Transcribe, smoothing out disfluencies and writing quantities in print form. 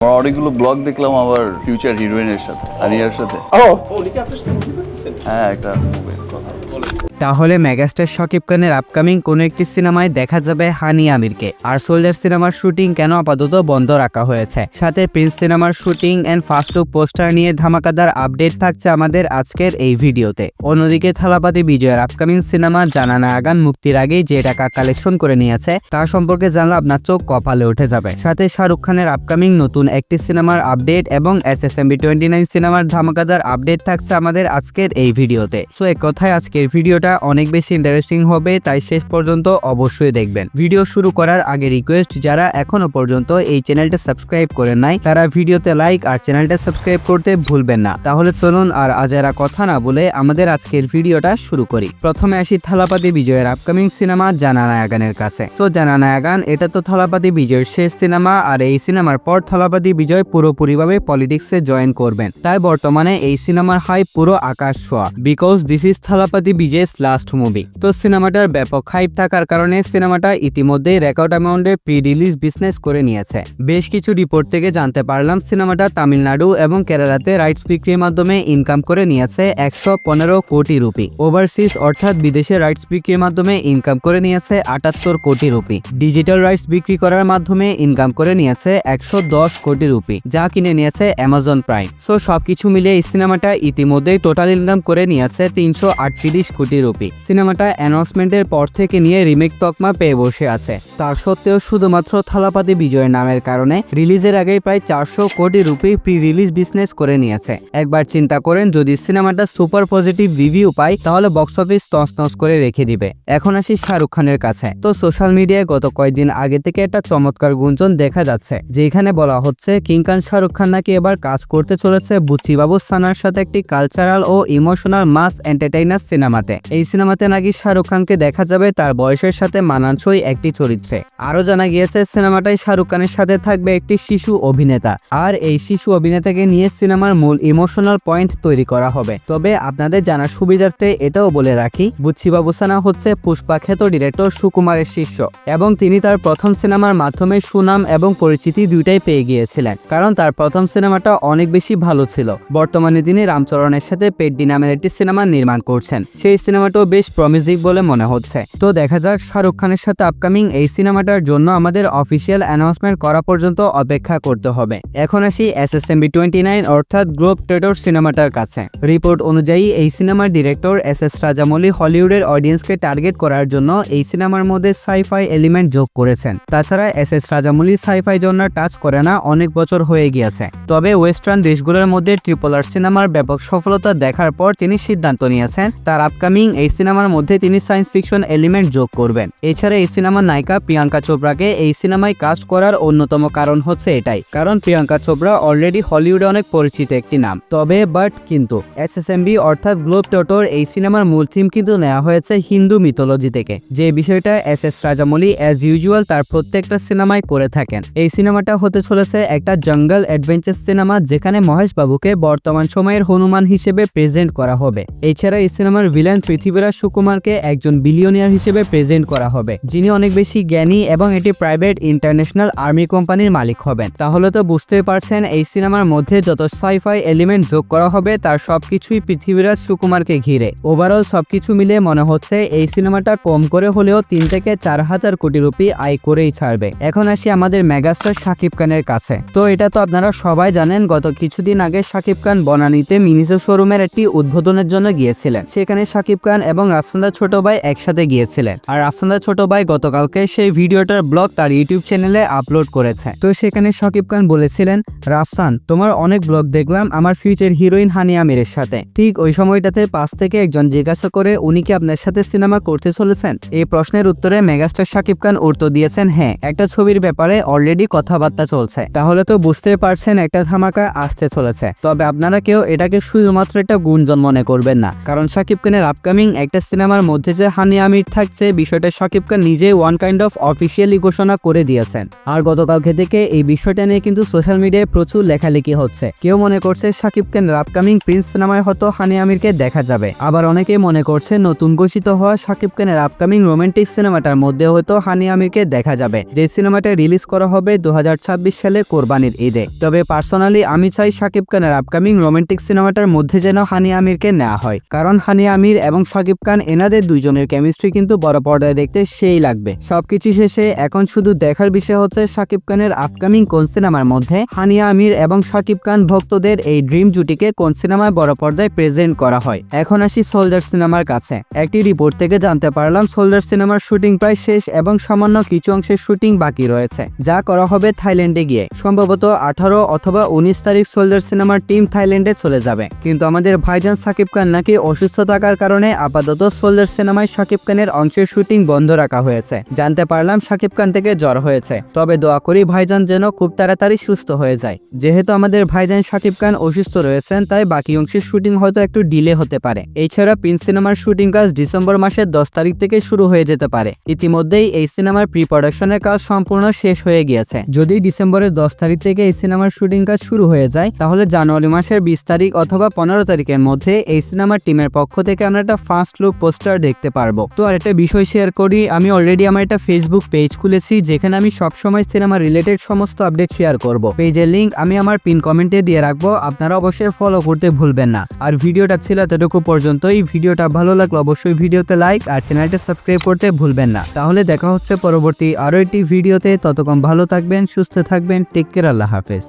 অনেকগুলো ব্লগ দেখলাম আবার ফিউচার হিরোইনের সাথে আরিয়ার সাথে। হ্যাঁ, একটা মুভির কথা বলছি। তাহলে মেগাস্টার শাকিব খানের আপকামিং কোনো একটি সিনেমায় দেখা যাবে হানি আমিরকে। আর সোলজার সিনেমার শুটিং কেন আপাতত বন্ধ রাখা হয়েছে, সাথে প্রিন্স সিনেমার shooting and first look poster নিয়ে ধামাকাদার আপডেট থাকছে আমাদের আজকের এই ভিডিওতে। অন্যদিকে থালাপতি বিজয়ের আপকামিং সিনেমা জানা না আগান মুক্তির আগেই যে টাকা কালেকশন করে নিয়েছে তার সম্পর্কে জানলে আপনার চোখ কপালে উঠে যাবে। সাথে শাহরুখ খানের আপকামিং নতুন একটি সিনেমার আপডেট এবং SSMB 29 সিনেমার ধামাকাদার আপডেট থাকছে আমাদের আজকের এই ভিডিওতে। সো এক কথায় আজকের ভিডিওটা অনেক বেশি ইন্টারেস্টিং হবে, তাই শেষ পর্যন্ত অবশ্যই দেখবেন। ভিডিও শুরু করার আগে রিকোয়েস্ট, যারা এখনো পর্যন্ত এই চ্যানেলটা সাবস্ক্রাইব করেন নাই তারা ভিডিওতে লাইক আর চ্যানেলটা সাবস্ক্রাইব করতে ভুলবেন না। তাহলে চলুন আর আজেরা কথা না বলে আমাদের আজকের ভিডিওটা শুরু করি। প্রথমে আসি থালাপতি বিজয়ের আপকামিং সিনেমা জানা না আগানের কাছে। সো জানা না আগান এটা তো থালাপতি বিজয়ের শেষ সিনেমা, আর এই সিনেমার পর থালাপতি বিজয় পুরোপুরিভাবে পলিটিক্সে জয়েন করবেন। তাই বর্তমানে এই সিনেমার হাইপ পুরো আকাশ ছোঁয়া, because this is Thalapathy Vijay's last movie. তো সিনেমাটার ব্যাপক হাইপ থাকার কারণে সিনেমাটা ইতিমধ্যেই রেকর্ড অ্যামাউন্টে প্রি রিলিজ বিজনেস করে নিয়েছে। বেশ কিছু রিপোর্ট থেকে জানতে পারলাম সিনেমাটা তামিলনাড়ু এবং কেরালাতে রাইটস বিক্রির মাধ্যমে ইনকাম করে নিয়েছে 115 কোটি রুপি। ওভারসিজ অর্থাৎ বিদেশে রাইটস বিক্রির মাধ্যমে ইনকাম করে নিয়েছে 78 কোটি রুপি। ডিজিটাল রাইটস বিক্রি করার মাধ্যমে ইনকাম করে নিয়েছে 110 কোটি রুপি, যা কিনে নিয়েছে অ্যামাজন প্রাইম। সো সবকিছু মিলিয়ে এই সিনেমাটা ইতিমধ্যেই টোটাল ইনকাম করে নিয়েছে 338 কোটি রুপি। সিনেমাটা অ্যানাউন্সমেন্টের পর থেকে নিয়ে রিমেক তকমা পেয়ে বসে আছে। তার সত্ত্বেও শুধুমাত্র থালাপতি বিজয়ের নামের কারণে রিলিজের আগেই প্রায় 400 কোটি রুপি প্রি রিলিজ বিজনেস করে নিয়েছে। একবার চিন্তা করেন, যদি সিনেমাটা সুপার পজিটিভ রিভিউ পায় তাহলে বক্স অফিস তছনছ করে রেখে দিবে। এখন আসি শাহরুখ খানের কাছে। তো সোশ্যাল মিডিয়ায় গত কয়েকদিন আগে থেকে একটা চমৎকার গুঞ্জন দেখা যাচ্ছে, যেখানে বলা হচ্ছে কিং খান শাহরুখ খান নাকি এবার কাজ করতে চলেছে বুচি বাবু সানার সাথে একটি কালচারাল ও ইমোশনাল মাস এন্টারটেইনার সিনেমাতে। এই সিনেমাতে নাকি শাহরুখ খানকে দেখা যাবে তার বয়সের সাথে মানানসই একটি চরিত্রে। আরো জানা গিয়েছে সিনেমাটায় শাহরুখ খানের সাথে থাকবে একটি শিশু অভিনেতা, আর এই শিশু অভিনেতাকে নিয়ে সিনেমার মূল ইমোশনাল পয়েন্ট তৈরি করা হবে। তবে আপনাদের জানার সুবিধার্থে এটাও বলে রাখি, বুচি বাবু সানা হচ্ছে পুষ্পা খ্যাত ডিরেক্টর সুকুমারের শিষ্য, এবং তিনি তার প্রথম সিনেমার মাধ্যমে সুনাম এবং পরিচিতি দুইটাই পেয়ে গিয়েছিলেন, কারণ তার প্রথম সিনেমাটা অনেক বেশি ভালো ছিল। বর্তমানে তিনি রামচরণের সাথে পেড্ডি নামের একটি সিনেমা নির্মাণ করছেন, সেই সিনেমাটাও বেশ প্রমিজিং বলে মনে হচ্ছে। তো দেখা যাক শাহরুখ খানের সাথে আপকামিং এই সিনেমাটার জন্য আমাদের অফিসিয়াল অ্যানাউন্সমেন্ট করা পর্যন্ত অপেক্ষা করতে হবে। এখন আসি SSMB 29 অর্থাৎ গ্লোব ট্রেডর সিনেমাটার কাছে। রিপোর্ট অনুযায়ী এই সিনেমার ডিরেক্টর SS রাজামৌলি হলিউডের অডিয়েন্সকে টার্গেট করার জন্য এই সিনেমার মধ্যে সাইফাই এলিমেন্ট যোগ করেছেন। তাছাড়া SS Rajamouli sci-fi genre touch করে না অনেক বছর হয়ে গিয়েছে। তবে ওয়েস্টার্ন দেশগুলোর মধ্যে RRR সিনেমার ব্যাপক সফলতা দেখার পর তিনি সিদ্ধান্ত নিয়েছেন তার আপকামিং এই সিনেমার মধ্যে তিনি সায়েন্স ফিকশন এলিমেন্ট যোগ করবেন। এছাড়া এই সিনেমার নায়িকা প্রিয়াঙ্কা চোপড়াকে এই সিনেমায় কাস্ট করার অন্যতম কারণ হচ্ছে এটাই, কারণ প্রিয়াঙ্কা চোপড়া অলরেডি হলিউডে অনেক পরিচিত একটি নাম। তবে কিন্তু SSMB অর্থাৎ গ্লোব ট্রেডর এই সিনেমার মূল থিম কিন্তু নেওয়া হয়েছে হিন্দু মিথোলজি থেকে, যে বিষয়টা SS রাজামৌলি অ্যাজ ইউজুয়াল তার প্রত্যেকটা সিনেমায় করে থাকেন। এই সিনেমাটা হতে চলেছে একটা জঙ্গল অ্যাডভেঞ্চার সিনেমা, যেখানে মহেশ বাবুকে বর্তমান সময়ের হনুমান হিসেবে প্রেজেন্ট করা হবে। এছাড়া এই সিনেমার ভিলেন পৃথ্বীরাজ সুকুমারকে একজন বিলিয়নিয়ার হিসেবে প্রেজেন্ট করা হবে, যিনি অনেক বেশি জ্ঞানী এবং এটি প্রাইভেট ইন্টারন্যাশনাল আর্মি কোম্পানির মালিক হবেন। তাহলে তো বুঝতেই পারছেন এই সিনেমার মধ্যে যত সাইফাই এলিমেন্ট যোগ করা হবে তার সবকিছুই পৃথ্বীরাজ সুকুমারকে ঘিরে। ওভারঅল সবকিছু মিলে মনে হচ্ছে এই সিনেমাটা কম করে হলেও 3 থেকে 4 হাজার কোটি রুপি আয় করেই ছাড়বে। এখন আসি আমাদের মেগাস্টার শাকিব খানের কাছে। তো এটা তো আপনারা সবাই জানেন, গত কিছুদিন আগে শাকিব খান বনানীতে মিনিসো শোরুমের একটি উদ্বোধনের জন্য গিয়েছিলেন। সেখানে শাকিব খান এবং রাফসানদার ছোট ভাই একসাথে গিয়েছিলেন, আর রাফসানদার ছোট ভাই গতকালকে সেই ভিডিওটার ব্লগ তার ইউটিউব চ্যানেলে আপলোড করেছে। তো সেখানে শাকিব খান বলেছিলেন, রাফসান তোমার অনেক ব্লগ দেখলাম আমার ফিউচার হিরোইন হানি আমিরের সাথে। ঠিক ওই সময়টাতে পাশ থেকে একজন জিজ্ঞাসা করে উনি কি আপনার সাথে সিনেমা করতে চলেছেন? এই প্রশ্নের উত্তরে মেগাস্টার শাকিব খান উত্তর দিয়েছেন, হ্যাঁ একটা ছবির ব্যাপারে অলরেডি কথাবার্তা চলছে। তাহলে তো বুঝতে পারছেন একটা ধামাকা আসতে চলেছে। তবে আপনারা কেউ এটাকে শুধুমাত্র একটা গুঞ্জন মনে করবেন না, কারণ শাকিব খানের আপকামিং আপকামিং একটা সিনেমার মধ্যে যে হানি আমির থাকছে বিষয়টা শাকিব খান নিজেই ওয়ান কাইন্ড অফ অফিসিয়ালি ঘোষণা করে দিয়েছেন। আর গতকালকে থেকে এই বিষয়টা নিয়ে কিন্তু সোশ্যাল মিডিয়ায় প্রচুর লেখালেখি হচ্ছে। কেউ মনে করছে শাকিব খানের আপকামিং প্রিন্স সিনেমায় হয়তো হানি আমিরকে দেখা যাবে, আবার অনেকেই মনে করছে নতুন ঘোষিত হওয়া শাকিব খানের আপকামিং রোমান্টিক সিনেমাটার মধ্যে হয়তো হানি আমিরকে দেখা যাবে, যে সিনেমাটা রিলিজ করা হবে 2026 সালে কোরবানির ঈদে। তবে পার্সোনালি আমি চাই শাকিব খানের আপকামিং রোমান্টিক সিনেমাটার মধ্যে যেন হানি আমিরকে নেওয়া হয়, কারণ হানি আমির এবং শাকিব খান এনাদের দুইজনের কেমিস্ট্রি কিন্তু বড় পর্দায় দেখতে সেই লাগবে। সবকিছু শেষে এখন শুধু দেখার বিষয় হচ্ছে শাকিব খানের আপকামিং কোন সিনেমার মধ্যে হানি আমির এবং শাকিব খান ভক্তদের এই ড্রিম জুটিকে কোন সিনেমায় বড় পর্দায় প্রেজেন্ট করা হয়। এখন আসি সোলজার সিনেমার কাছে। একটি রিপোর্ট থেকে জানতে পারলাম সোলজার সিনেমার শুটিং প্রায় শেষ এবং সামান্য কিছু অংশের শুটিং বাকি রয়েছে, যা করা হবে থাইল্যান্ডে গিয়ে। সম্ভবত 18 অথবা 19 তারিখ সোলজার সিনেমার টিম থাইল্যান্ডে চলে যাবে। কিন্তু আমাদের ভাইজান শাকিব খান নাকি অসুস্থ থাকার কারণে আপাতত সোলজার সিনেমায় শাকিব খানের অংশের শুটিং বন্ধ রাখা হয়েছে। জানতে পারলাম শাকিব খান থেকে জ্বর হয়েছে, তবে দোয়া করি ভাইজান যেন খুব তাড়াতাড়ি সুস্থ হয়ে যায়। যেহেতু আমাদের ভাইজান শাকিব খান অসুস্থ রয়েছেন, তাই বাকি অংশের শুটিং হয়তো একটু ডিলে হতে পারে। এছাড়া প্রিন্স সিনেমার শুটিং কাজ ডিসেম্বর মাসের 10 তারিখ থেকে শুরু হয়ে যেতে পারে। ইতিমধ্যেই এই সিনেমার প্রি প্রোডাকশনের কাজ সম্পূর্ণ শেষ হয়ে গিয়েছে। যদি ডিসেম্বরের 10 তারিখ থেকে এই সিনেমার শুটিং কাজ শুরু হয়ে যায়, তাহলে জানুয়ারি মাসের 20 তারিখ অথবা 15 তারিখের মধ্যে এই সিনেমার টিমের পক্ষ থেকে আমরা একটা ফার্স্ট লুক পোস্টার দেখতে পারবো। তো আর একটা বিষয় শেয়ার করি, আমি অলরেডি আমার একটা ফেসবুক পেজ খুলেছি, যেখানে আমি সবসময় সিনেমা রিলেটেড সমস্ত আপডেট শেয়ার করব। পেজের লিংক আমি আমার পিন কমেন্টে দিয়ে রাখবো, আপনারা অবশ্যই ফলো করতে ভুলবেন না। আর ভিডিওটা ছিল এতটুকু পর্যন্তই। ভিডিওটা ভালো লাগলে অবশ্যই ভিডিওতে লাইক আর চ্যানেলটা সাবস্ক্রাইব করতে ভুলবেন না। তাহলে দেখা হচ্ছে পরবর্তী আরো একটি ভিডিওতে। ততক্ষণ ভালো থাকবেন, সুস্থ থাকবেন, টেক কেয়ার, আল্লাহ হাফেজ।